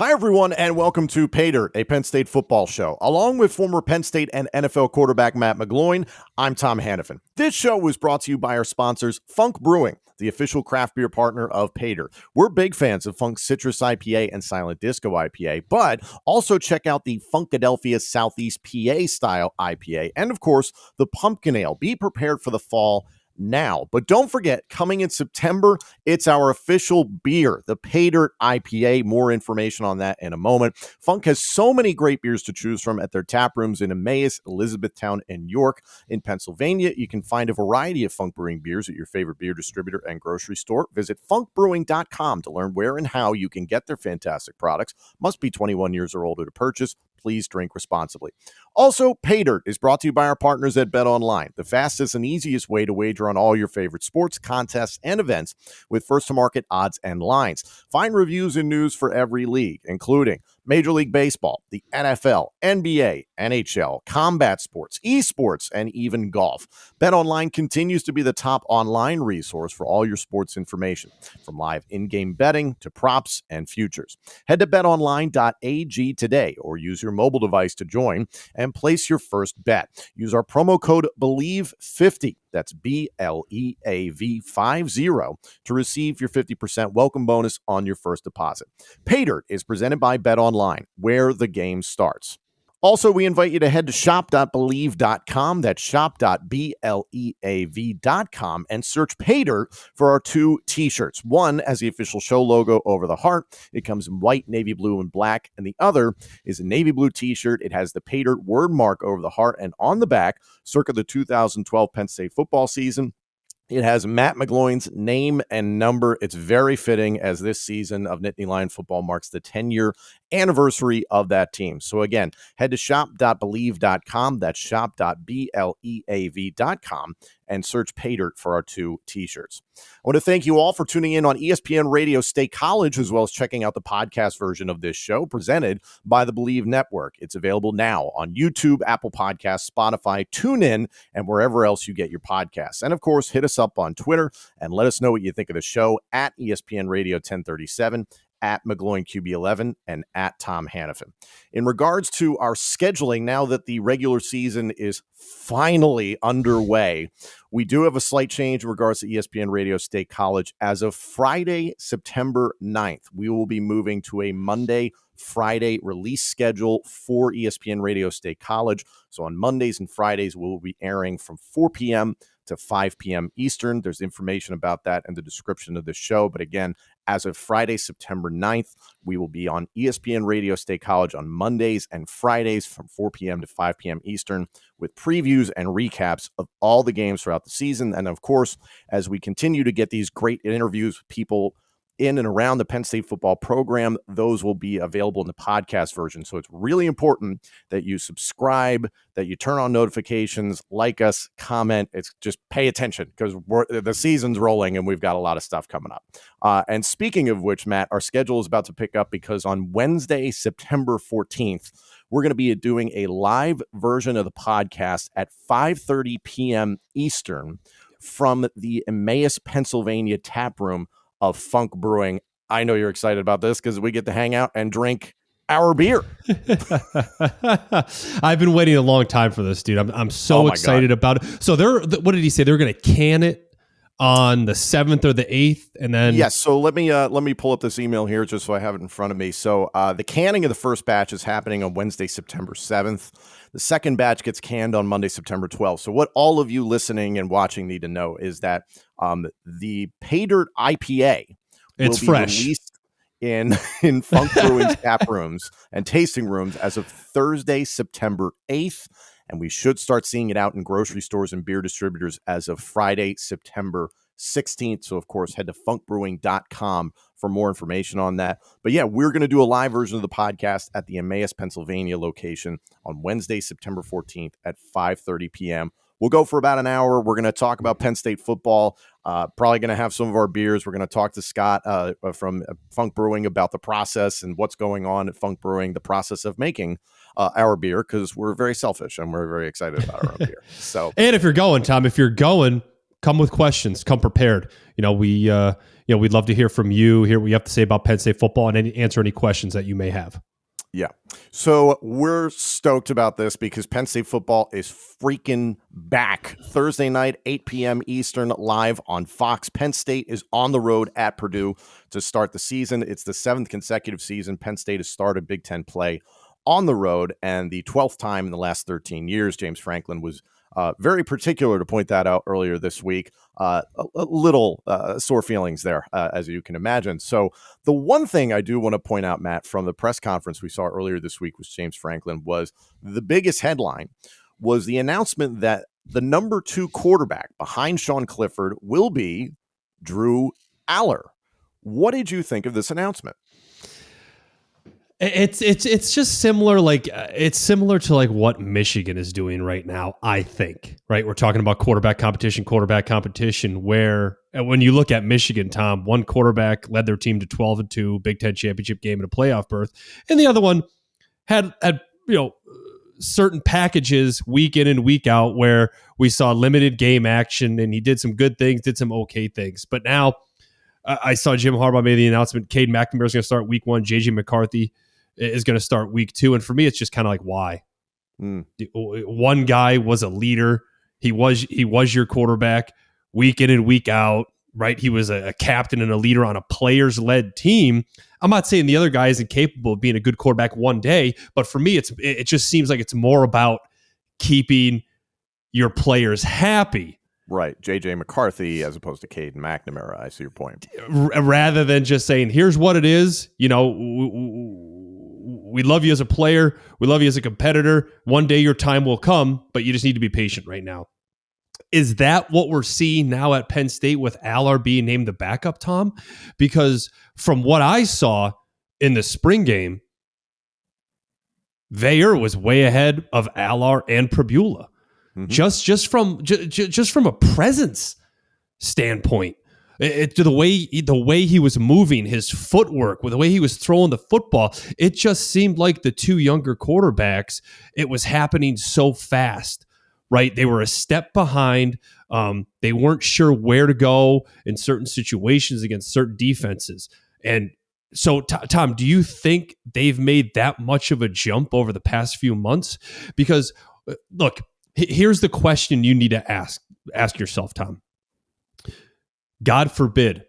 Hi, everyone, and welcome to PAYDIRT, a Penn State football show. Along with former Penn State and NFL quarterback Matt McGloin, I'm Tom Hannifan. This show was brought to you by our sponsors, Funk Brewing, the official craft beer partner of PAYDIRT. We're big fans of Funk's Citrus IPA and Silent Disco IPA, but also check out the Funkadelphia Southeast PA style IPA, and of course, the Pumpkin Ale. Be prepared for the fall now. But don't forget, coming in September, it's our official beer, the PAYDIRT IPA. More information on that in a moment. Funk has so many great beers to choose from at their tap rooms in Emmaus, Elizabethtown, and York. In Pennsylvania, you can find a variety of Funk Brewing beers at your favorite beer distributor and grocery store. Visit funkbrewing.com to learn where and how you can get their fantastic products. Must be 21 years or older to purchase. Please drink responsibly. Also, PAYDIRT is brought to you by our partners at BetOnline, the fastest and easiest way to wager on all your favorite sports, contests, and events with first-to-market odds and lines. Find reviews and news for every league, including Major League Baseball, the NFL, NBA, NHL, combat sports, esports, and even golf. BetOnline continues to be the top online resource for all your sports information, from live in-game betting to props and futures. Head to betonline.ag today or use your mobile device to join and place your first bet. Use our promo code BELIEVE50, that's BLEAV50, to receive your 50% welcome bonus on your first deposit. PAYDIRT is presented by BetOnline, where the game starts. Also, we invite you to head to shop.believe.com, that's shop.beleav.com, and search PAYDIRT for our two t-shirts. One has the official show logo over the heart. It comes in white, navy blue, and black. And the other is a navy blue t-shirt. It has the PAYDIRT word mark over the heart, and on the back, circa the 2012 Penn State football season, it has Matt McGloin's name and number. It's very fitting as this season of Nittany Lion football marks the 10-year anniversary of that team. So again, head to shop.believe.com. That's shop.beleav.com and search PAYDIRT for our two t-shirts. I want to thank you all for tuning in on ESPN Radio State College, as well as checking out the podcast version of this show presented by the Believe Network. It's available now on YouTube, Apple Podcasts, Spotify, TuneIn, and wherever else you get your podcasts. And of course, hit us up on Twitter and let us know what you think of the show at ESPN Radio 1037, at McGloin QB11, and at Tom Hannifan. In regards to our scheduling, now that the regular season is finally underway, we do have a slight change in regards to ESPN Radio State College. As of Friday, September 9th, we will be moving to a Monday-Friday release schedule for ESPN Radio State College. So on Mondays and Fridays, we'll be airing from 4 p.m. to 5 p.m. Eastern. There's information about that in the description of the show. But again, as of Friday, September 9th, we will be on ESPN Radio State College on Mondays and Fridays from 4 p.m. to 5 p.m. Eastern with previews and recaps of all the games throughout the season. And of course, as we continue to get these great interviews with people in and around the Penn State football program, those will be available in the podcast version. So it's really important that you subscribe, that you turn on notifications, like us, comment. It's just pay attention because the season's rolling and we've got a lot of stuff coming up. And speaking of which, Matt, our schedule is about to pick up because on Wednesday, September 14th, we're going to be doing a live version of the podcast at 5:30 p.m. Eastern from the Emmaus, Pennsylvania tap room of Funk Brewing. I know you're excited about this because we get to hang out and drink our beer. I've been waiting a long time for this, dude. I'm so excited about it. So what did he say? They're going to can it on the 7th or the 8th, and then yes. So let me pull up this email here just so I have it in front of me. So the canning of the first batch is happening on Wednesday, September 7th. The second batch gets canned on Monday, September 12th. So what all of you listening and watching need to know is that the PAYDIRT IPA will be released in Funk Brewing's tap rooms and tasting rooms as of Thursday, September 8th. And we should start seeing it out in grocery stores and beer distributors as of Friday, September 16th. So, of course, head to funkbrewing.com for more information on that. But yeah, we're going to do a live version of the podcast at the Emmaus, Pennsylvania location on Wednesday, September 14th at 5:30 p.m. We'll go for about an hour. We're going to talk about Penn State football, probably going to have some of our beers. We're going to talk to Scott from Funk Brewing about the process and what's going on at Funk Brewing, the process of making our beer, because we're very selfish and we're very excited about our own beer. So, and if you're going, Tom, come with questions, come prepared. we'd love to hear from you, hear what you have to say about Penn State football, and answer any questions that you may have. Yeah. So we're stoked about this because Penn State football is freaking back. Thursday night, 8 p.m. Eastern, live on Fox. Penn State is on the road at Purdue to start the season. It's the 7th consecutive season Penn State has started Big Ten play on the road, and the 12th time in the last 13 years. James Franklin was very particular to point that out earlier this week. A little sore feelings there, as you can imagine. So the one thing I do want to point out, Matt, from the press conference we saw earlier this week with James Franklin, was the biggest headline was the announcement that the number 2 quarterback behind Sean Clifford will be Drew Aller. What did you think of this announcement? It's just similar, it's similar to like what Michigan is doing right now, I think, right? We're talking about quarterback competition, where when you look at Michigan, Tom, one quarterback led their team to 12-2, Big Ten championship game and a playoff berth, and the other one had certain packages week in and week out where we saw limited game action, and he did some good things, did some okay things. But now I saw Jim Harbaugh made the announcement, Cade McNamara is going to start week 1, JJ McCarthy is going to start week 2. And for me, it's just kind of like, why? One guy was a leader. He was your quarterback week in and week out, right? He was a captain and a leader on a players-led team. I'm not saying the other guy isn't capable of being a good quarterback one day, but for me, it just seems like it's more about keeping your players happy. Right. J.J. McCarthy as opposed to Cade McNamara. I see your point. Rather than just saying, here's what it is. We love you as a player. We love you as a competitor. One day your time will come, but you just need to be patient right now. Is that what we're seeing now at Penn State with Aller being named the backup, Tom? Because from what I saw in the spring game, Veilleux was way ahead of Aller and Pribula. Mm-hmm. Just from a presence standpoint. The way he was moving, his footwork, with the way he was throwing the football, it just seemed like the 2 younger quarterbacks, it was happening so fast, right? They were a step behind. They weren't sure where to go in certain situations against certain defenses. And so, Tom, do you think they've made that much of a jump over the past few months? Because, look, here's the question you need to ask yourself, Tom. God forbid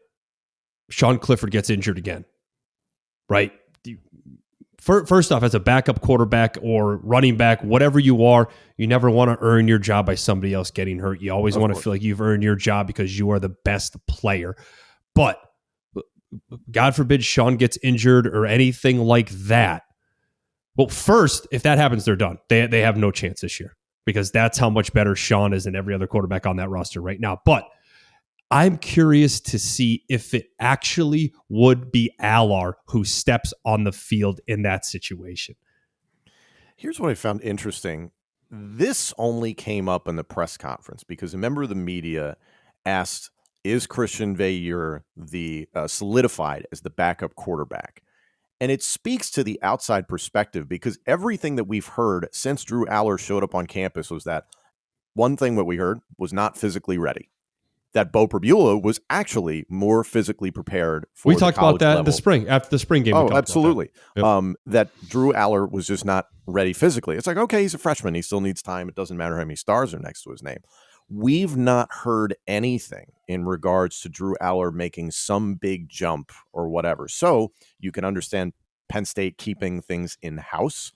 Sean Clifford gets injured again, right? First off, as a backup quarterback or running back, whatever you are, you never want to earn your job by somebody else getting hurt. You always want to feel like you've earned your job because you are the best player. But God forbid Sean gets injured or anything like that. Well, first, if that happens, they're done. They have no chance this year because that's how much better Sean is than every other quarterback on that roster right now. But I'm curious to see if it actually would be Aller who steps on the field in that situation. Here's what I found interesting. This only came up in the press conference because a member of the media asked, is Christian Veilleux the solidified as the backup quarterback? And it speaks to the outside perspective because everything that we've heard since Drew Aller showed up on campus was that one thing that we heard was not physically ready. That Bo Pribula was actually more physically prepared for we talked about that level. In the spring, after the spring game. Oh, absolutely. Yep. That Drew Aller was just not ready physically. It's like, okay, he's a freshman. He still needs time. It doesn't matter how many stars are next to his name. We've not heard anything in regards to Drew Aller making some big jump or whatever. So you can understand Penn State keeping things in-house.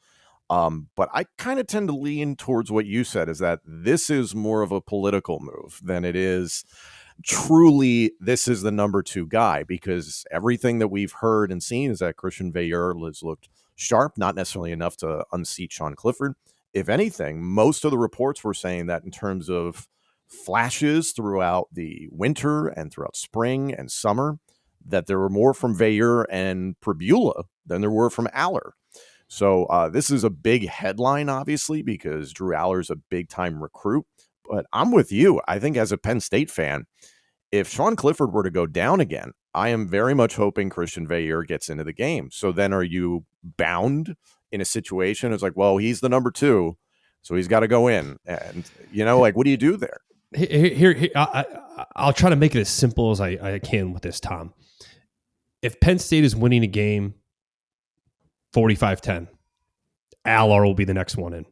But I kind of tend to lean towards what you said, is that this is more of a political move than it is truly this is the number 2 guy, because everything that we've heard and seen is that Christian Veilleux has looked sharp, not necessarily enough to unseat Sean Clifford. If anything, most of the reports were saying that in terms of flashes throughout the winter and throughout spring and summer, that there were more from Veilleux and Pribula than there were from Aller. So this is a big headline, obviously, because Drew Aller is a big-time recruit. But I'm with you. I think as a Penn State fan, if Sean Clifford were to go down again, I am very much hoping Christian Veilleux gets into the game. So then are you bound in a situation? It's like, well, he's the number 2, so he's got to go in. And, what do you do there? I'll try to make it as simple as I can with this, Tom. If Penn State is winning a game 45-10, Allard will be the next one in.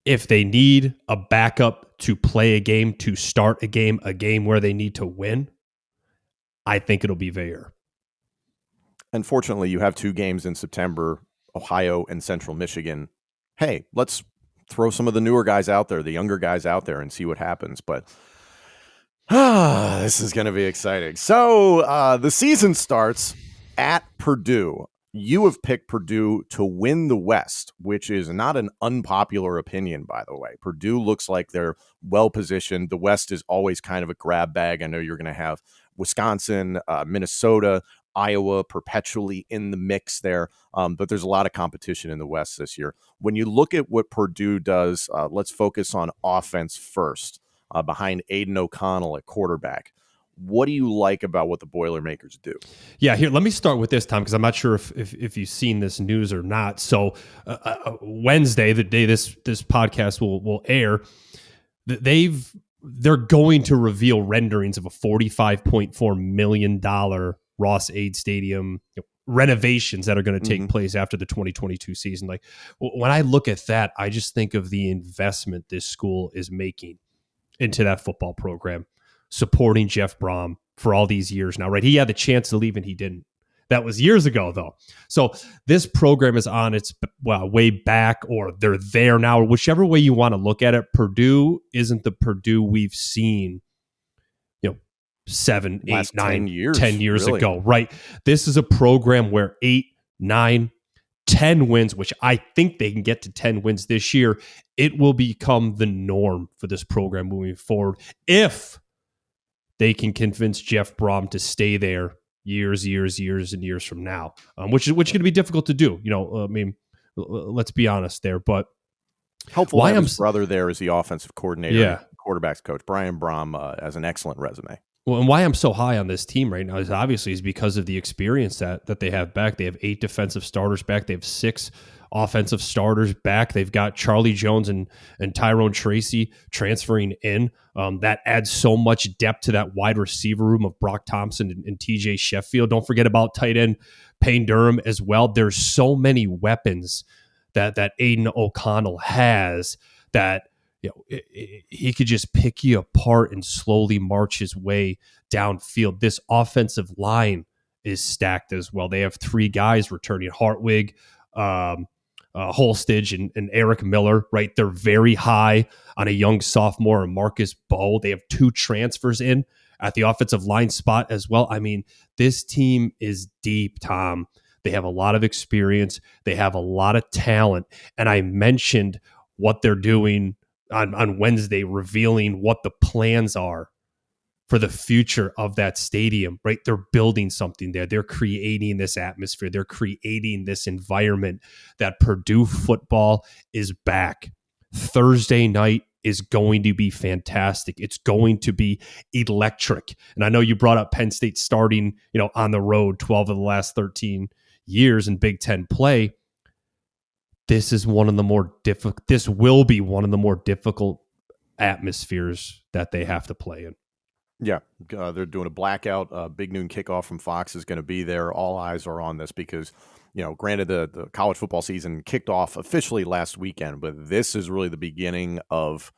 If they need a backup to play a game, to start a game where they need to win, I think it'll be Veer. Unfortunately, you have 2 games in September, Ohio and Central Michigan. Hey, let's throw some of the newer guys out there, the younger guys out there, and see what happens. But this is going to be exciting. So the season starts at Purdue. You have picked Purdue to win the West, which is not an unpopular opinion, by the way. Purdue looks like they're well-positioned. The West is always kind of a grab bag. I know you're going to have Wisconsin, Minnesota, Iowa perpetually in the mix there, but there's a lot of competition in the West this year. When you look at what Purdue does, let's focus on offense first, behind Aiden O'Connell at quarterback. What do you like about what the Boilermakers do? Yeah, here, let me start with this, Tom, because I'm not sure if you've seen this news or not. So Wednesday, the day this podcast will air, they're going to reveal renderings of a $45.4 million Ross-Ade Stadium renovations that are going to take place after the 2022 season. Like, when I look at that, I just think of the investment this school is making into that football program, supporting Jeff Brom for all these years now, right? He had the chance to leave and he didn't. That was years ago, though. So this program is on its way back, or they're there now, or whichever way you want to look at it. Purdue isn't the Purdue we've seen, 7, 8, 9, 10 years really ago, right? This is a program where 8, 9, 10 wins, which I think they can get to 10 wins this year. It will become the norm for this program moving forward if they can convince Jeff Brom to stay there years and years from now, which is going to be difficult to do. Let's be honest there. But helpful to have his brother there as the offensive coordinator, quarterbacks coach. Brian Brom has an excellent resume. Well, and why I'm so high on this team right now is because of the experience that they have back. They have 8 defensive starters back. They have 6 offensive starters back. They've got Charlie Jones and Tyrone Tracy transferring in. That adds so much depth to that wide receiver room of Brock Thompson and TJ Sheffield. Don't forget about tight end Payne Durham as well. There's so many weapons that Aiden O'Connell has that he could just pick you apart and slowly march his way downfield. This offensive line is stacked as well. They have 3 guys returning: Hartwig, Holstage, and Eric Miller, right? They're very high on a young sophomore and Marcus Bowe. They have 2 transfers in at the offensive line spot as well. I mean, this team is deep, Tom. They have a lot of experience. They have a lot of talent. And I mentioned what they're doing on Wednesday, revealing what the plans are for the future of that stadium, right? They're building something there. They're creating this atmosphere. They're creating this environment that Purdue football is back. Thursday night is going to be fantastic. It's going to be electric. And I know you brought up Penn State starting, on the road 12 of the last 13 years in Big Ten play. This is one of the more difficult. This will be one of the more difficult atmospheres that they have to play in. Yeah, they're doing a blackout. Big noon kickoff from Fox is going to be there. All eyes are on this because, granted the college football season kicked off officially last weekend, but this is really the beginning of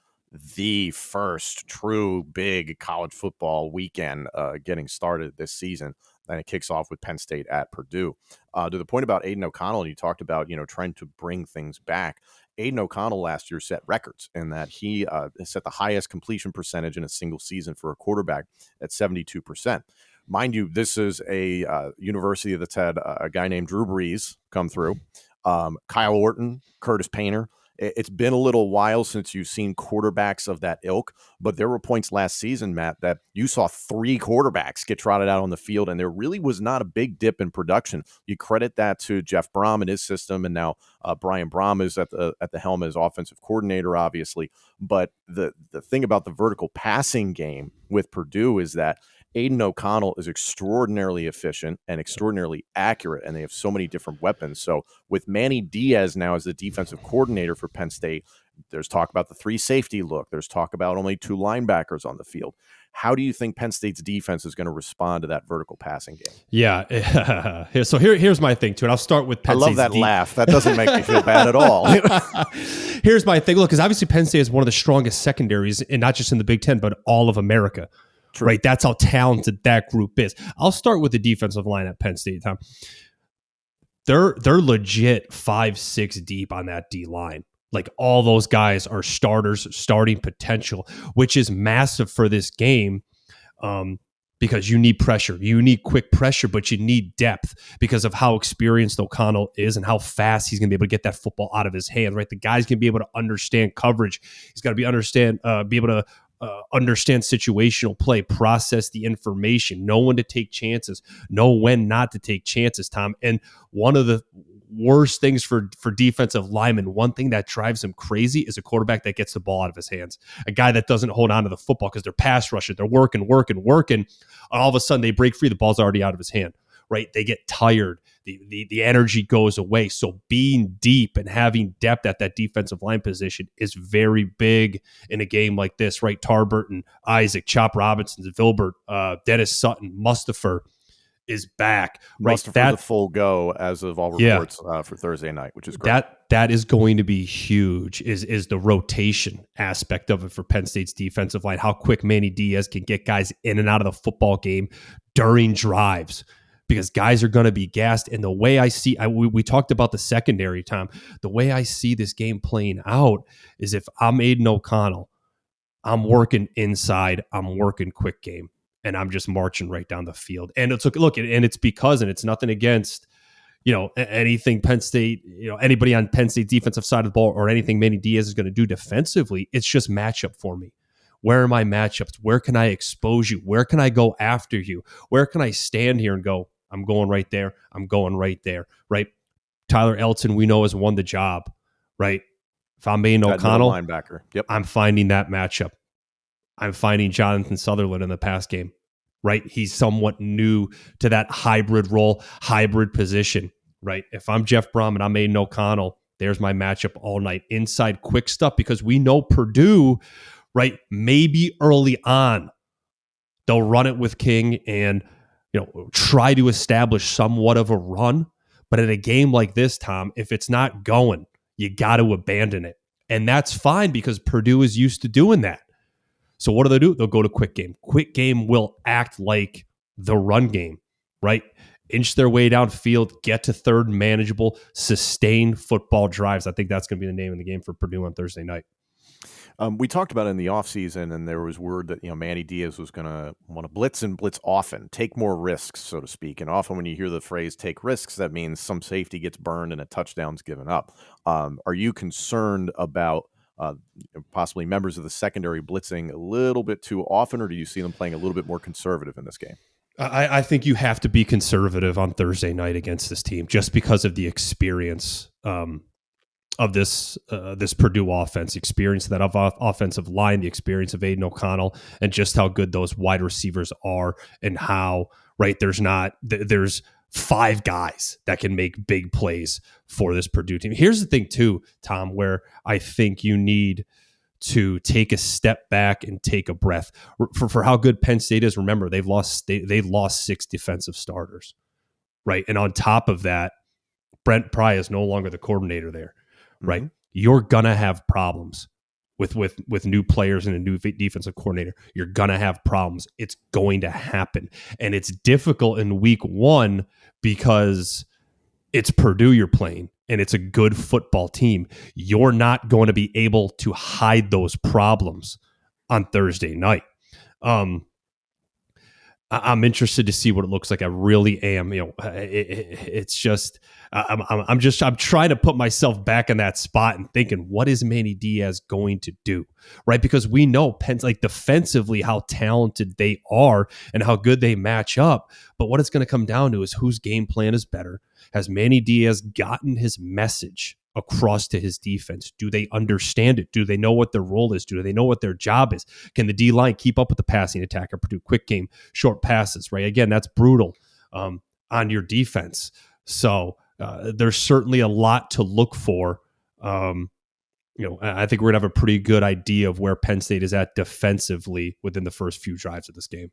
the first true big college football weekend getting started this season. And it kicks off with Penn State at Purdue. To the point about Aiden O'Connell, and you talked about, trying to bring things back. Aiden O'Connell last year set records in that he set the highest completion percentage in a single season for a quarterback at 72%. Mind you, this is a university that's had a guy named Drew Brees come through, Kyle Orton, Curtis Painter. It's been a little while since you've seen quarterbacks of that ilk, but there were points last season, Matt, that you saw 3 quarterbacks get trotted out on the field, and there really was not a big dip in production. You credit that to Jeff Brom and his system, and now Brian Brom is at the helm as offensive coordinator, obviously. But the thing about the vertical passing game with Purdue is that Aiden O'Connell is extraordinarily efficient and extraordinarily accurate, and they have so many different weapons. So with Manny Diaz now as the defensive coordinator for Penn State, There's talk about the 3 safety look. There's talk about only 2 linebackers on the field. How do you think Penn State's defense is going to respond to that vertical passing game? Yeah. So here's my thing too, and I'll start with Penn State's. I love that laugh. That doesn't make me feel bad at all. Here's my thing. Look, because obviously Penn State is one of the strongest secondaries, and not just in the Big Ten, but all of America. True. Right? That's how talented that group is. I'll start with the defensive line at Penn State, Tom. They're legit 5-6 deep on that D line. Like, all those guys are starters, starting potential, which is massive for this game, because you need pressure. You need quick pressure, but you need depth because of how experienced O'Connell is and how fast he's going to be able to get that football out of his hands. Right, the guy's going to be able to understand coverage. He's got to be able to understand situational play, process the information, know when to take chances, know when not to take chances, Tom. And one of the worst things for defensive linemen, one thing that drives them crazy, is a quarterback that gets the ball out of his hands. A guy that doesn't hold on to the football because they're pass rushing, they're working. And all of a sudden they break free, the ball's already out of his hand. Right? They get tired. The energy goes away. So being deep and having depth at that defensive line position is very big in a game like this, right? Tarburton, Isaac, Chop Robinson, Vilbert, Dennis Sutton, Mustapher is back. Right? Mustapher's a full go as of all reports for Thursday night, which is great. That is going to be huge, is the rotation aspect of it for Penn State's defensive line, how quick Manny Diaz can get guys in and out of the football game during drives, because guys are going to be gassed. And the way I see, we talked about the secondary, Tom, the way I see this game playing out is, if I'm Aiden O'Connell, I'm working inside, I'm working quick game, and I'm just marching right down the field. And it's it's nothing against, anything Penn State, anybody on Penn State defensive side of the ball, or anything Manny Diaz is going to do defensively. It's just matchup for me. Where are my matchups? Where can I expose you? Where can I go after you? Where can I stand here and go, I'm going right there, I'm going right there, right? Tyler Elton, we know, has won the job, right? If I'm Aiden O'Connell, linebacker. Yep. I'm finding that matchup. I'm finding Jonathan Sutherland in the pass game, right? He's somewhat new to that hybrid role, hybrid position, right? If I'm Jeff Brom and I'm Aiden O'Connell, there's my matchup all night. Inside quick stuff, because we know Purdue, right, maybe early on, they'll run it with King and try to establish somewhat of a run. But in a game like this, Tom, if it's not going, you got to abandon it. And that's fine, because Purdue is used to doing that. So what do? They'll go to quick game. Quick game will act like the run game, right? Inch their way downfield, get to third, manageable, sustain football drives. I think that's going to be the name of the game for Purdue on Thursday night. We talked about it in the offseason, and there was word that Manny Diaz was going to want to blitz and blitz often, take more risks, so to speak. And often when you hear the phrase "take risks," that means some safety gets burned and a touchdown's given up. Are you concerned about possibly members of the secondary blitzing a little bit too often, or do you see them playing a little bit more conservative in this game? I think you have to be conservative on Thursday night against this team, just because of the experience of this Purdue offense, experience that of offensive line, the experience of Aiden O'Connell, and just how good those wide receivers are, and how, right, there's 5 guys that can make big plays for this Purdue team. Here's the thing too, Tom, where I think you need to take a step back and take a breath for how good Penn State is. Remember, they've lost 6 defensive starters, right? And on top of that, Brent Pry is no longer the coordinator there, right? Mm-hmm. You're gonna have problems with new players and a new defensive coordinator. You're gonna have problems. It's going to happen, and it's difficult in week 1 because it's Purdue you're playing, and it's a good football team. You're not going to be able to hide those problems on Thursday night. I'm interested to see what it looks like. I really am. It's just I'm trying to put myself back in that spot and thinking, what is Manny Diaz going to do, right? Because we know Penn's, like, defensively, how talented they are and how good they match up. But what it's going to come down to is whose game plan is better. Has Manny Diaz gotten his message across to his defense? Do they understand it? Do they know what their role is? Do they know what their job is? Can the D-line keep up with the passing attack of Purdue? Quick game, short passes, right? Again, that's brutal on your defense. So there's certainly a lot to look for I think we're going to have a pretty good idea of where Penn State is at defensively within the first few drives of this game.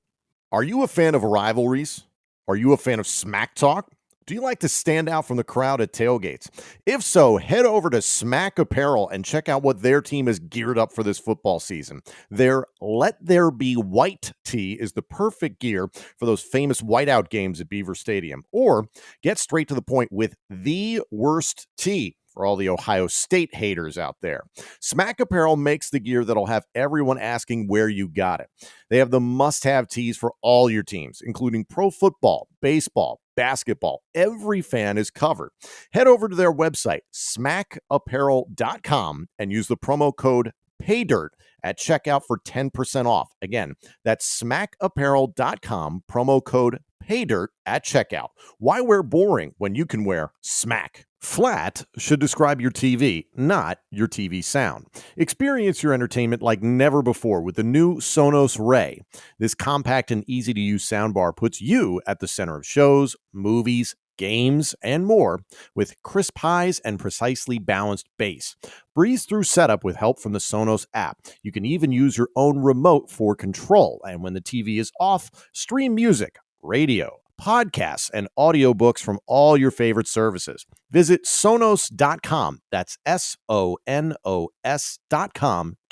Are you a fan of rivalries? Are you a fan of smack talk? Do you like to stand out from the crowd at tailgates? If so, head over to Smack Apparel and check out what their team is geared up for this football season. Their Let There Be White tee is the perfect gear for those famous whiteout games at Beaver Stadium. Or get straight to the point with the worst tee for all the Ohio State haters out there. Smack Apparel makes the gear that'll have everyone asking where you got it. They have the must-have tees for all your teams, including pro football, baseball, basketball. Every fan is covered. Head over to their website, smackapparel.com, and use the promo code PAYDIRT at checkout for 10% off. Again, that's smackapparel.com, promo code PAYDIRT at checkout. Why wear boring when you can wear smack? Flat should describe your TV, not your TV sound. Experience your entertainment like never before with the new Sonos Ray. This compact and easy-to-use soundbar puts you at the center of shows, movies, games, and more with crisp highs and precisely balanced bass. Breeze through setup with help from the Sonos app. You can even use your own remote for control. And when the TV is off, stream music, radio, podcasts, and audiobooks from all your favorite services. Visit Sonos.com. That's Sonos.com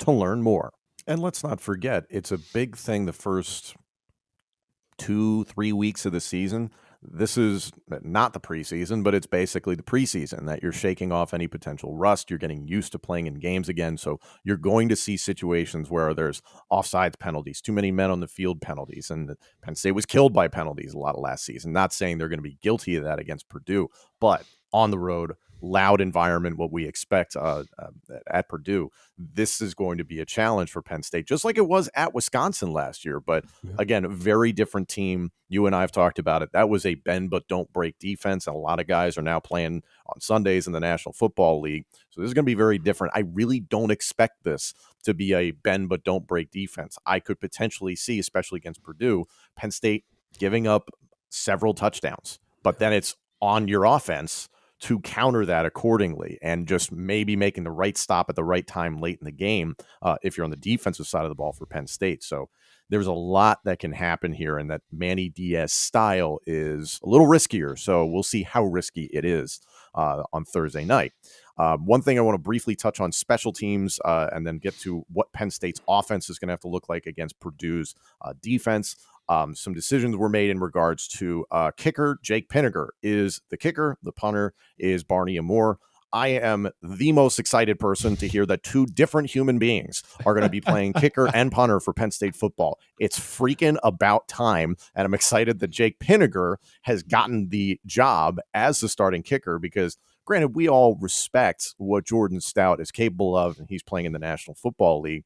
to learn more. And let's not forget, it's a big thing the first 2-3 weeks of the season. This is not the preseason, but it's basically the preseason that you're shaking off any potential rust. You're getting used to playing in games again. So you're going to see situations where there's offsides penalties, too many men on the field penalties. And Penn State was killed by penalties a lot of last season. Not saying they're going to be guilty of that against Purdue, but on the road, loud environment, what we expect at Purdue, this is going to be a challenge for Penn State, just like it was at Wisconsin last year. But again, a very different team. You and I have talked about it. That was a bend but don't break defense, and a lot of guys are now playing on Sundays in the National Football League. So this is going to be very different. I really don't expect this to be a bend but don't break defense. I could potentially see, especially against Purdue, Penn State giving up several touchdowns, but then it's on your offense to counter that accordingly and just maybe making the right stop at the right time late in the game if you're on the defensive side of the ball for Penn State. So there's a lot that can happen here, and that Manny Diaz style is a little riskier. So we'll see how risky it is on Thursday night. One thing I want to briefly touch on special teams and then get to what Penn State's offense is going to have to look like against Purdue's defense. Some decisions were made in regards to kicker. Jake Pinniger is the kicker. The punter is Barney Amore. I am the most excited person to hear that two different human beings are going to be playing kicker and punter for Penn State football. It's freaking about time, and I'm excited that Jake Pinniger has gotten the job as the starting kicker because, granted, we all respect what Jordan Stout is capable of, and he's playing in the National Football League.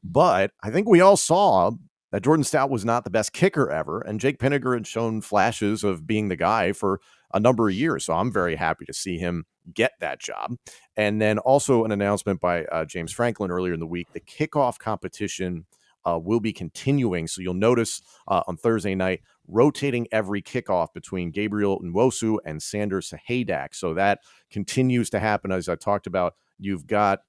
But I think we all saw that Jordan Stout was not the best kicker ever, and Jake Pinniger had shown flashes of being the guy for a number of years. So I'm very happy to see him get that job. And then also an announcement by James Franklin earlier in the week, the kickoff competition will be continuing. So you'll notice on Thursday night, rotating every kickoff between Gabriel Nwosu and Sander Sahadak. So that continues to happen. As I talked about, you've got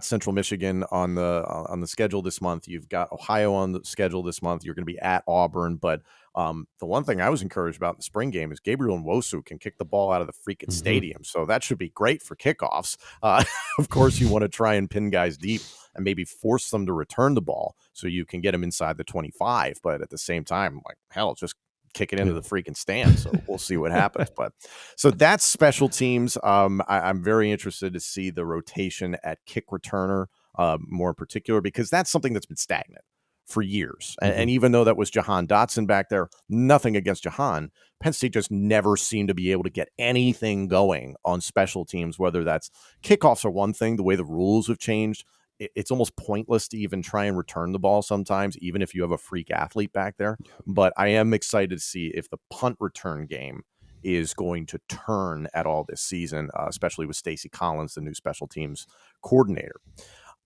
Central Michigan on the schedule this month. You've got Ohio on the schedule this month. You're going to be at Auburn. But the one thing I was encouraged about in the spring game is Gabriel Nwosu can kick the ball out of the freaking stadium. So that should be great for kickoffs. Of course, you want to try and pin guys deep and maybe force them to return the ball so you can get them inside the 25. But at the same time, like, hell, just kick it into the freaking stand. So we'll see what happens. But so that's special teams. I'm very interested to see the rotation at kick returner more in particular, because that's something that's been stagnant for years. And even though that was Jahan Dotson back there, nothing against Jahan, Penn State just never seemed to be able to get anything going on special teams, whether that's kickoffs are one thing, the way the rules have changed. It's almost pointless to even try and return the ball sometimes, even if you have a freak athlete back there. But I am excited to see if the punt return game is going to turn at all this season, especially with Stacey Collins, the new special teams coordinator.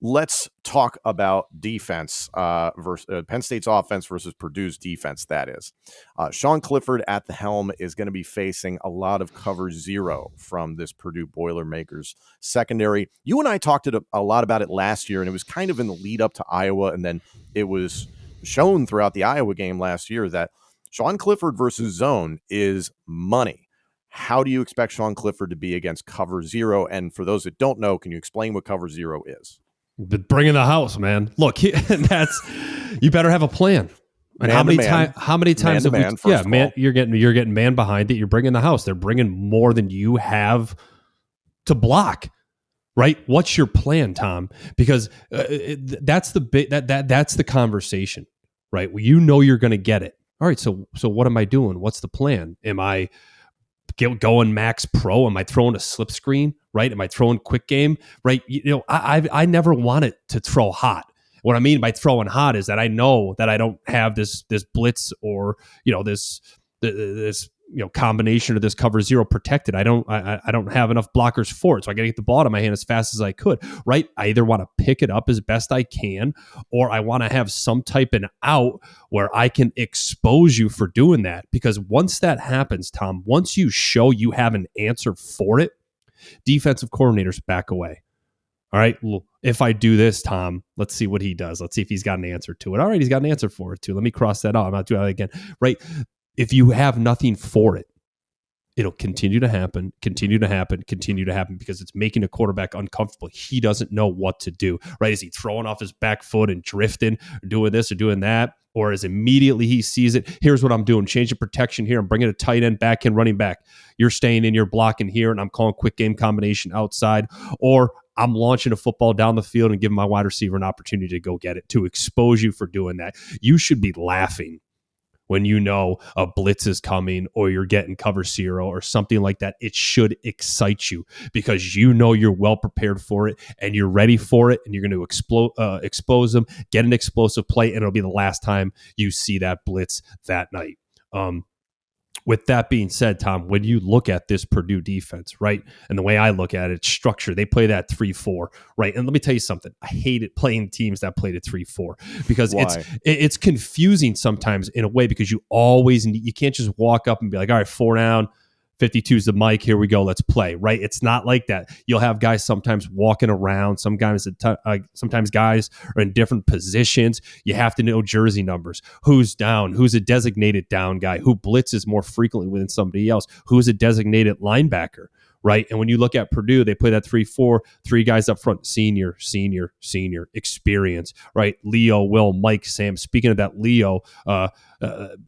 Let's talk about defense versus Penn State's offense versus Purdue's defense, that is. Sean Clifford at the helm is going to be facing a lot of cover zero from this Purdue Boilermakers secondary. You and I talked a lot about it last year, and it was kind of in the lead up to Iowa, and then it was shown throughout the Iowa game last year that Sean Clifford versus zone is money. How do you expect Sean Clifford to be against cover zero? And for those that don't know, can you explain what cover zero is? Bring in the house, man. Look, that's you better have a plan. And how many times have we? You're getting man behind it. You're bringing the house. They're bringing more than you have to block, right? What's your plan, Tom? Because that's the conversation, right? Well, you know you're going to get it. All right, so what am I doing? What's the plan? Am I going max pro? Am I throwing a slip screen? Right? Am I throwing quick game? Right? I never wanted to throw hot. What I mean by throwing hot is that I know that I don't have this blitz or this combination of this cover zero protected. I don't have enough blockers for it, so I got to get the ball out of my hand as fast as I could. Right? I either want to pick it up as best I can, or I want to have some type of out where I can expose you for doing that. Because once that happens, Tom, once you show you have an answer for it, defensive coordinators back away. All right, well, if I do this, Tom, let's see what he does. Let's see if he's got an answer to it. All right, he's got an answer for it too. Let me cross that out. I'm not doing that again. Right? If you have nothing for it, it'll continue to happen because it's making a quarterback uncomfortable. He doesn't know what to do, right? Is he throwing off his back foot and drifting, or doing this or doing that? Or is immediately he sees it, here's what I'm doing, change the protection here, I'm bringing a tight end, back end, running back. You're staying in, you're blocking here, and I'm calling quick game combination outside. Or I'm launching a football down the field and giving my wide receiver an opportunity to go get it, to expose you for doing that. You should be laughing when you know a blitz is coming or you're getting cover zero or something like that. It should excite you because you know you're well prepared for it and you're ready for it, and you're going to expose them, get an explosive play, and it'll be the last time you see that blitz that night. With that being said, Tom, when you look at this Purdue defense, right, and the way I look at it, structure, they play that 3-4, right? And let me tell you something. I hate it playing teams that played it 3-4 because it's confusing sometimes in a way, because you can't just walk up and be like, all right, 4 down, 52's the mic, here we go, let's play, right? It's not like that. You'll have guys sometimes walking around. Sometimes guys are in different positions. You have to know jersey numbers. Who's down? Who's a designated down guy? Who blitzes more frequently than somebody else? Who's a designated linebacker? Right. And when you look at Purdue, they play that 3-4, 3 guys up front, senior, experience, right? Leo, Will, Mike, Sam. Speaking of that, Leo,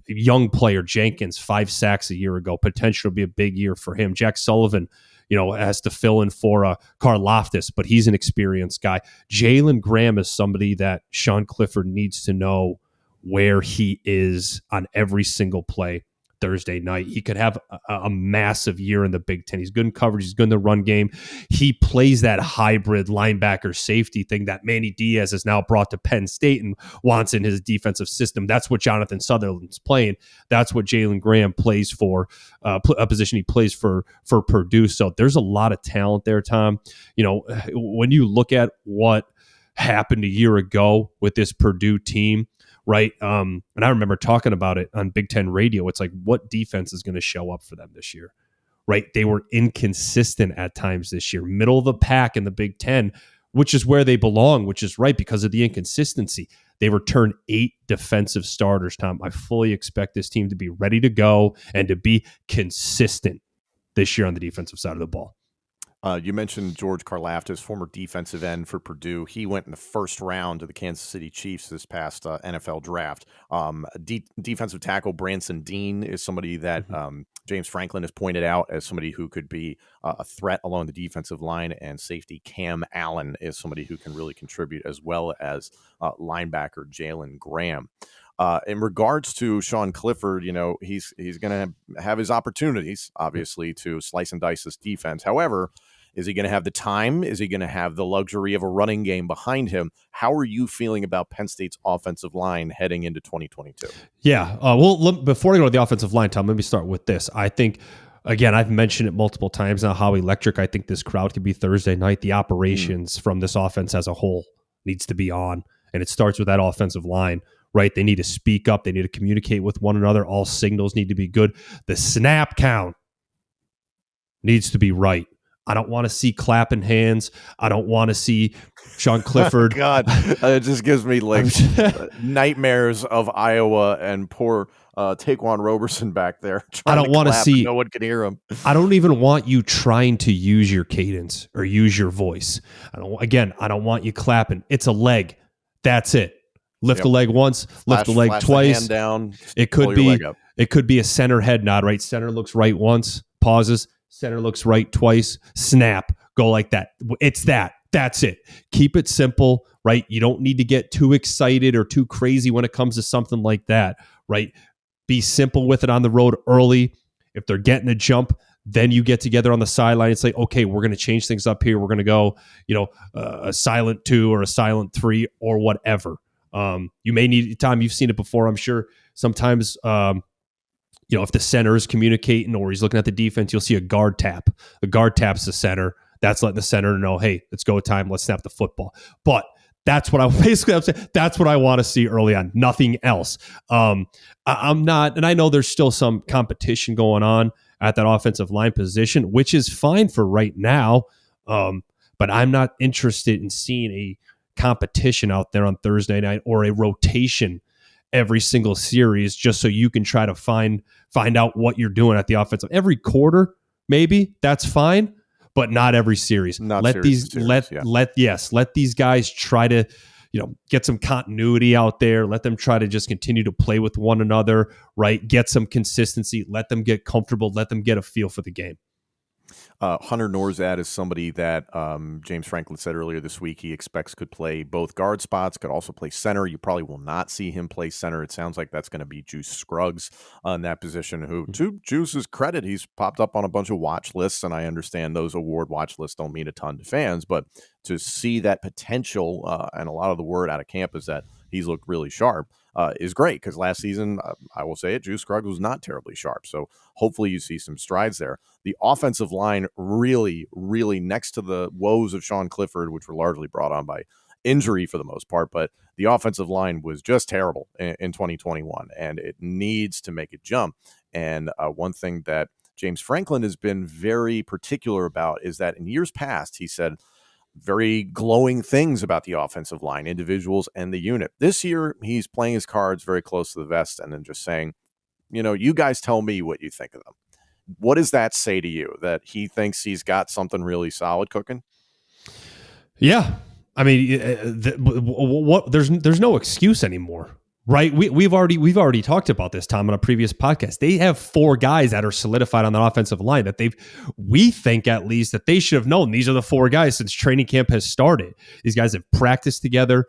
young player, Jenkins, 5 sacks a year ago, potential to be a big year for him. Jack Sullivan, has to fill in for Karlaftis, but he's an experienced guy. Jalen Graham is somebody that Sean Clifford needs to know where he is on every single play Thursday night. He could have a massive year in the Big Ten. He's good in coverage. He's good in the run game. He plays that hybrid linebacker safety thing that Manny Diaz has now brought to Penn State and wants in his defensive system. That's what Jonathan Sutherland's playing. That's what Jalen Graham plays for, a position he plays for Purdue. So there's a lot of talent there, Tom. When you look at what happened a year ago with this Purdue team, right? And I remember talking about it on Big Ten radio. It's like, what defense is going to show up for them this year, right? They were inconsistent at times this year, middle of the pack in the Big Ten, which is where they belong, which is right because of the inconsistency. They returned 8 defensive starters, Tom. I fully expect this team to be ready to go and to be consistent this year on the defensive side of the ball. You mentioned George Karlaftis, former defensive end for Purdue. He went in the first round to the Kansas City Chiefs this past NFL draft. Defensive tackle Branson Dean is somebody that James Franklin has pointed out as somebody who could be a threat along the defensive line, and safety Cam Allen is somebody who can really contribute, as well as linebacker Jalen Graham. In regards to Sean Clifford, he's going to have his opportunities, obviously, to slice and dice this defense. However, is he going to have the time? Is he going to have the luxury of a running game behind him? How are you feeling about Penn State's offensive line heading into 2022? Yeah. Before I go to the offensive line, Tom, let me start with this. I think, again, I've mentioned it multiple times now how electric I think this crowd could be Thursday night, the operations from this offense as a whole. needs to be on. And it starts with that offensive line, right? They need to speak up. They need to communicate with one another. All signals need to be good. The snap count needs to be right. I don't want to see clapping hands. I don't want to see Sean Clifford. God, it just gives me like nightmares of Iowa and poor Taquan Roberson back there. I don't want to see. No one can hear him. I don't even want you trying to use your cadence or use your voice. I don't want you clapping. It's a leg. That's it. Lift the leg once, lift the leg twice. Hand down, it could be a center head nod, right? Center looks right once, pauses. Center looks right twice, snap, go like that. It's that. That's it. Keep it simple, right? You don't need to get too excited or too crazy when it comes to something like that, right? Be simple with it on the road early. If they're getting a jump, then you get together on the sideline and say, okay, we're going to change things up here. We're going to go, a silent 2 or a silent 3 or whatever. You may need time. You've seen it before, I'm sure. Sometimes, if the center is communicating or he's looking at the defense, you'll see a guard tap. The guard taps the center. That's letting the center know, hey, let's go time. Let's snap the football. But that's what I'm saying. That's what I want to see early on. Nothing else. I'm not, and I know there's still some competition going on at that offensive line position, which is fine for right now. But I'm not interested in seeing a competition out there on Thursday night or a rotation every single series just so you can try to find out what you're doing at the offensive. Every quarter, maybe that's fine, but not every series. Let these guys try to, get some continuity out there. Let them try to just continue to play with one another, right? Get some consistency. Let them get comfortable. Let them get a feel for the game. Hunter Norzad is somebody that James Franklin said earlier this week he expects could play both guard spots, could also play center. You probably will not see him play center. It sounds like that's going to be Juice Scruggs on that position, who, to Juice's credit, he's popped up on a bunch of watch lists, and I understand those award watch lists don't mean a ton to fans, but to see that potential, and a lot of the word out of camp is that he's looked really sharp, is great, because last season, I will say it, Juice Scruggs was not terribly sharp. So hopefully you see some strides there. The offensive line really, really, next to the woes of Sean Clifford, which were largely brought on by injury for the most part, but the offensive line was just terrible in 2021, and it needs to make a jump. And one thing that James Franklin has been very particular about is that in years past, he said very glowing things about the offensive line, individuals, and the unit. This year, he's playing his cards very close to the vest and then just saying, you guys tell me what you think of them. What does that say to you, that he thinks he's got something really solid cooking? Yeah. I mean, there's no excuse anymore, right? We've already talked about this, Tom, on a previous podcast. They have 4 guys that are solidified on the offensive line that we think at least that they should have known. These are the 4 guys since training camp has started. These guys have practiced together.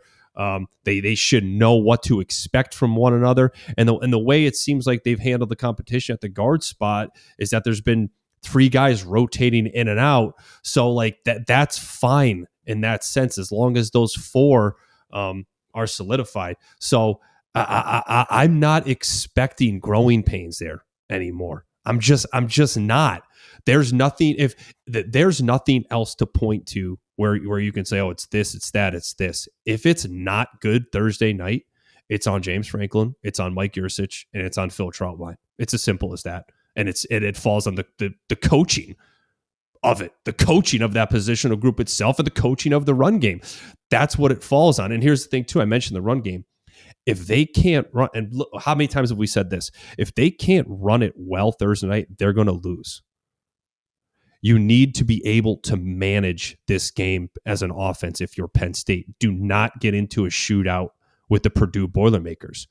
They should know what to expect from one another. And the way it seems like they've handled the competition at the guard spot is that there's been 3 guys rotating in and out. So like that's fine in that sense, as long as those 4 are solidified. So I'm not expecting growing pains there anymore. I'm just not. There's nothing else to point to where you can say, oh, it's this, it's that, it's this. If it's not good Thursday night, it's on James Franklin, it's on Mike Yurcich, and it's on Phil Trautwein. It's as simple as that. And it falls on the coaching of it, the coaching of that positional group itself, and the coaching of the run game. That's what it falls on. And here's the thing too, I mentioned the run game. If they can't run, and look, how many times have we said this? If they can't run it well Thursday night, they're going to lose. You need to be able to manage this game as an offense if you're Penn State. Do not get into a shootout with the Purdue Boilermakers.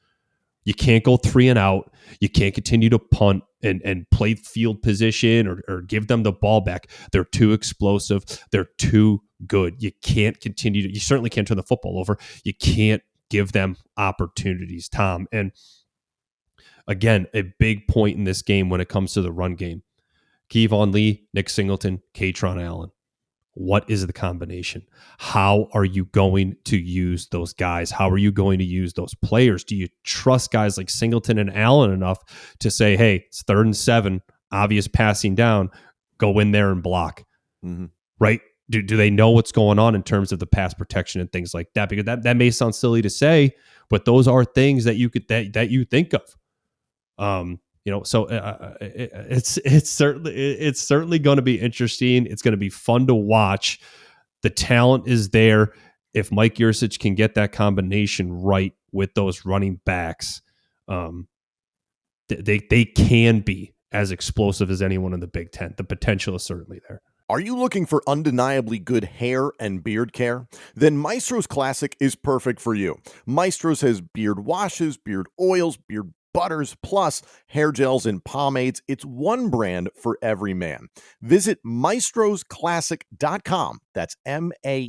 You can't go 3 and out. You can't continue to punt and play field position or give them the ball back. They're too explosive. They're too good. You can't continue to, you certainly can't turn the football over. You can't give them opportunities, Tom. And again, a big point in this game when it comes to the run game. Kevon Lee, Nick Singleton, Katron Allen. What is the combination? How are you going to use those guys? How are you going to use those players? Do you trust guys like Singleton and Allen enough to say, hey, it's 3rd and 7, obvious passing down, go in there and block, right? Do they know what's going on in terms of the pass protection and things like that? Because that may sound silly to say, but those are things that you could that you think of. So it's certainly going to be interesting. It's going to be fun to watch. The talent is there. If Mike Yurcich can get that combination right with those running backs, they can be as explosive as anyone in the Big Ten. The potential is certainly there. Are you looking for undeniably good hair and beard care? Then Maestro's Classic is perfect for you. Maestro's has beard washes, beard oils, beard butters, plus hair gels and pomades. It's one brand for every man. Visit maestrosclassic.com. That's MAESTROS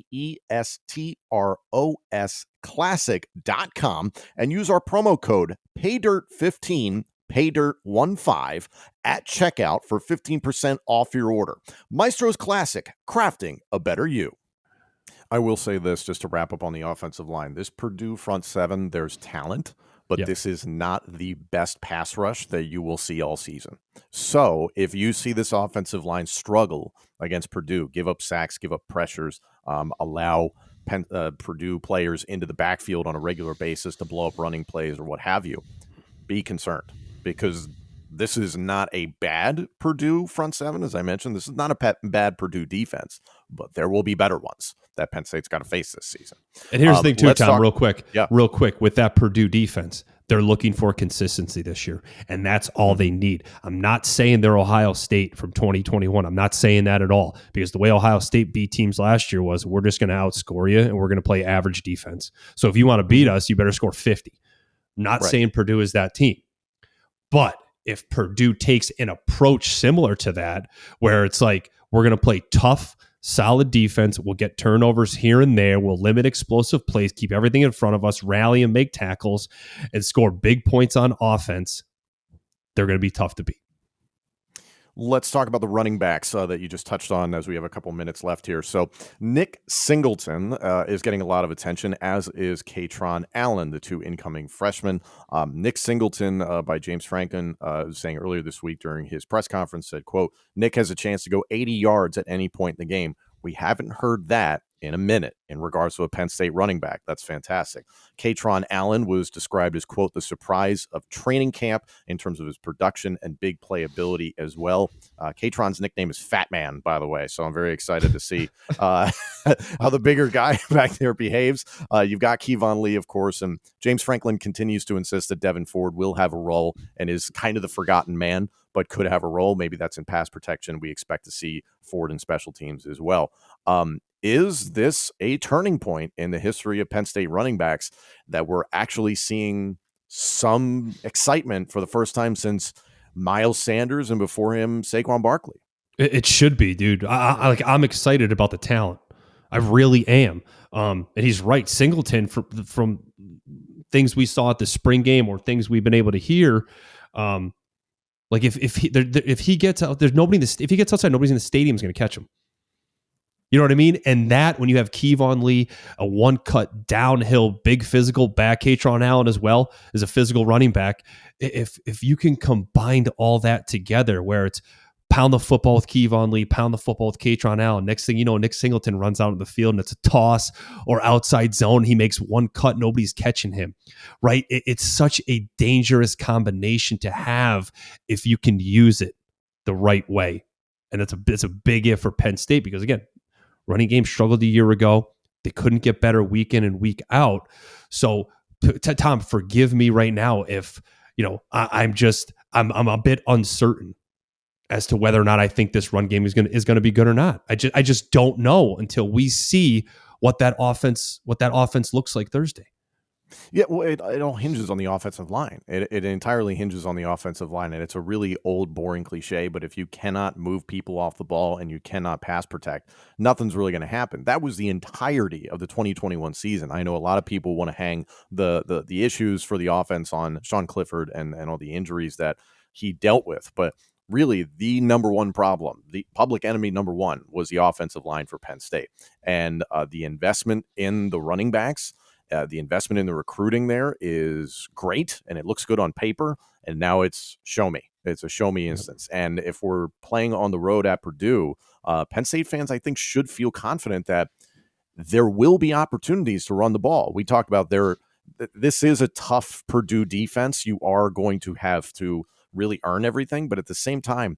classic.com and use our promo code PAYDIRT15 PAYDIRT15 at checkout for 15% off your order. Maestro's Classic, crafting a better you. I will say this just to wrap up on the offensive line. This Purdue front seven, there's talent, but This is not the best pass rush that you will see all season. So if you see this offensive line struggle against Purdue, give up sacks, give up pressures, allow Purdue players into the backfield on a regular basis to blow up running plays or what have you, be concerned. Because this is not a bad Purdue front seven, as I mentioned. This is not a bad Purdue defense, but there will be better ones that Penn State's got to face this season. And here's the thing too, Tom, real quick, with that Purdue defense, they're looking for consistency this year, and that's all they need. I'm not saying they're Ohio State from 2021. I'm not saying that at all, because the way Ohio State beat teams last year was, we're just going to outscore you, and we're going to play average defense. So if you want to beat us, you better score 50. I'm not saying Purdue is that team. But if Purdue takes an approach similar to that, where it's like, we're going to play tough, solid defense, we'll get turnovers here and there, we'll limit explosive plays, keep everything in front of us, rally and make tackles, and score big points on offense, they're going to be tough to beat. Let's talk about the running backs that you just touched on, as we have a couple minutes left here. So Nick Singleton is getting a lot of attention, as is Katron Allen, the two incoming freshmen. Nick Singleton, by James Franklin, was saying earlier this week during his press conference, said, quote, "Nick has a chance to go 80 yards at any point in the game. We haven't heard that in a minute in regards to a Penn State running back." That's fantastic. Katron Allen was described as, quote, "the surprise of training camp" in terms of his production and big playability as well. Katron's nickname is Fat Man, by the way, so I'm very excited to see how the bigger guy back there behaves. You've got Kevon Lee, of course, and James Franklin continues to insist that Devin Ford will have a role and is kind of the forgotten man, but could have a role. Maybe that's in pass protection. We expect to see Ford in special teams as well. Is this a turning point in the history of Penn State running backs that we're actually seeing some excitement for the first time since Miles Sanders and before him, Saquon Barkley? It should be, dude. I'm excited about the talent. I really am. And he's right. Singleton, from things we saw at the spring game or things we've been able to hear, like if he gets out, there's nobody if he gets outside, nobody's in the stadium is going to catch him. You know what I mean? And that, when you have Kevon Lee, a one-cut downhill, big physical back, Katron Allen as well is a physical running back. If you can combine all that together, where it's pound the football with Kevon Lee, pound the football with Katron Allen, next thing you know, Nick Singleton runs out of the field and it's a toss or outside zone. He makes one cut, nobody's catching him, right? It's such a dangerous combination to have if you can use it the right way. And it's a big if for Penn State, because again, running game struggled a year ago. They couldn't get better week in and week out. So, Tom, forgive me right now if I'm a bit uncertain as to whether or not I think this run game is going to be good or not. I just don't know until we see what that offense looks like Thursday. Yeah, well, it all hinges on the offensive line. It entirely hinges on the offensive line, and it's a really old, boring cliche, but if you cannot move people off the ball and you cannot pass protect, nothing's really going to happen. That was the entirety of the 2021 season. I know a lot of people want to hang the issues for the offense on Sean Clifford and all the injuries that he dealt with, but really the number one problem, the public enemy number one, was the offensive line for Penn State. And the investment in the running backs, the investment in the recruiting there is great, and it looks good on paper. And now it's show me. It's a show me instance. And if we're playing on the road at Purdue, Penn State fans, I think, should feel confident that there will be opportunities to run the ball. We talked about this is a tough Purdue defense. You are going to have to really earn everything, but at the same time,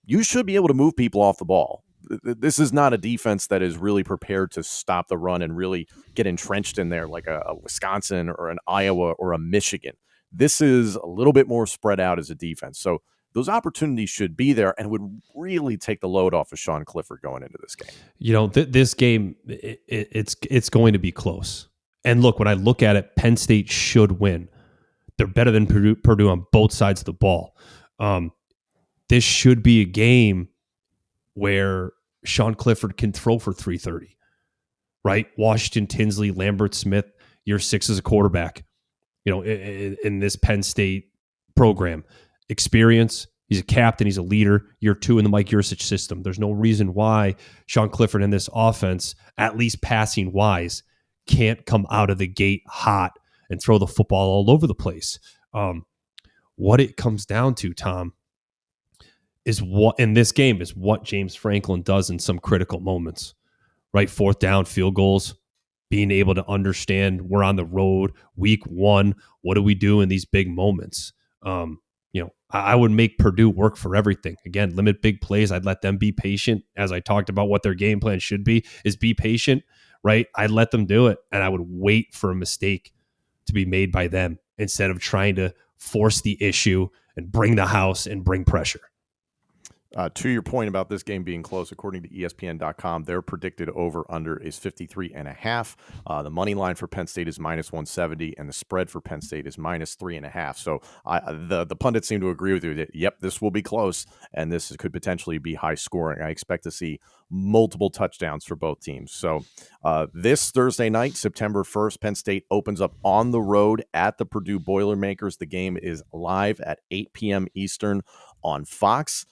you should be able to move people off the ball. This is not a defense that is really prepared to stop the run and really get entrenched in there like a Wisconsin or an Iowa or a Michigan. This is a little bit more spread out as a defense. So those opportunities should be there and would really take the load off of Sean Clifford going into this game. You know, this game, it's going to be close. And look, when I look at it, Penn State should win. They're better than Purdue on both sides of the ball. This should be a game where Sean Clifford can throw for 330, right? Washington, Tinsley, Lambert Smith, year 6 as a quarterback, you know, in this Penn State program. Experience, he's a captain, he's a leader. Year 2 in the Mike Yurcich system. There's no reason why Sean Clifford in this offense, at least passing wise, can't come out of the gate hot and throw the football all over the place. What it comes down to, Tom, is what in this game is what James Franklin does in some critical moments, right? 4th down, field goals, being able to understand we're on the road, week 1. What do we do in these big moments? You know, I would make Purdue work for everything. Again, limit big plays. I'd let them be patient. As I talked about what their game plan should be, is be patient, right? I'd let them do it, and I would wait for a mistake to be made by them instead of trying to force the issue and bring the house and bring pressure. To your point about this game being close, according to ESPN.com, their predicted over-under is 53.5. The money line for Penn State is -170, and the spread for Penn State is -3.5. So the pundits seem to agree with you that, yep, this will be close, and this could potentially be high scoring. I expect to see multiple touchdowns for both teams. So this Thursday night, September 1st, Penn State opens up on the road at the Purdue Boilermakers. The game is live at 8 p.m. Eastern on Fox.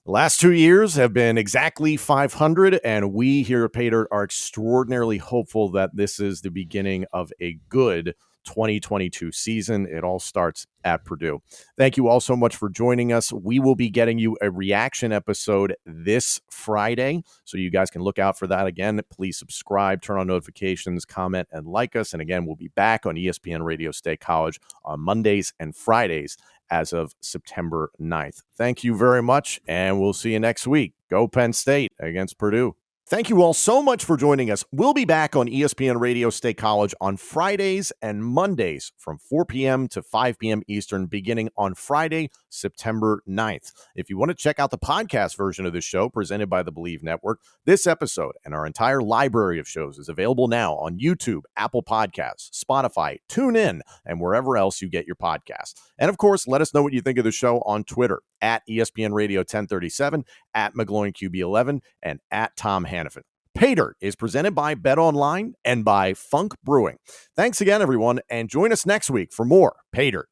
The last 2 years have been exactly 500, and we here at PAYDIRT are extraordinarily hopeful that this is the beginning of a good 2022 season. It all starts at Purdue. Thank you all so much for joining us. We will be getting you a reaction episode this Friday, so you guys can look out for that. Again, please subscribe, turn on notifications, comment, and like us. And again, we'll be back on ESPN Radio State College on Mondays and Fridays as of September 9th. Thank you very much, and we'll see you next week. Go Penn State against Purdue. Thank you all so much for joining us. We'll be back on ESPN Radio State College on Fridays and Mondays from 4 p.m. to 5 p.m. Eastern, beginning on Friday, September 9th. If you want to check out the podcast version of the show presented by the Believe Network, this episode and our entire library of shows is available now on YouTube, Apple Podcasts, Spotify, TuneIn, and wherever else you get your podcasts. And of course, let us know what you think of the show on Twitter, at ESPN Radio 1037, at McGloin QB11, and at Tom Hannifan. PAYDIRT is presented by BetOnline and by Funk Brewing. Thanks again, everyone, and join us next week for more PAYDIRT.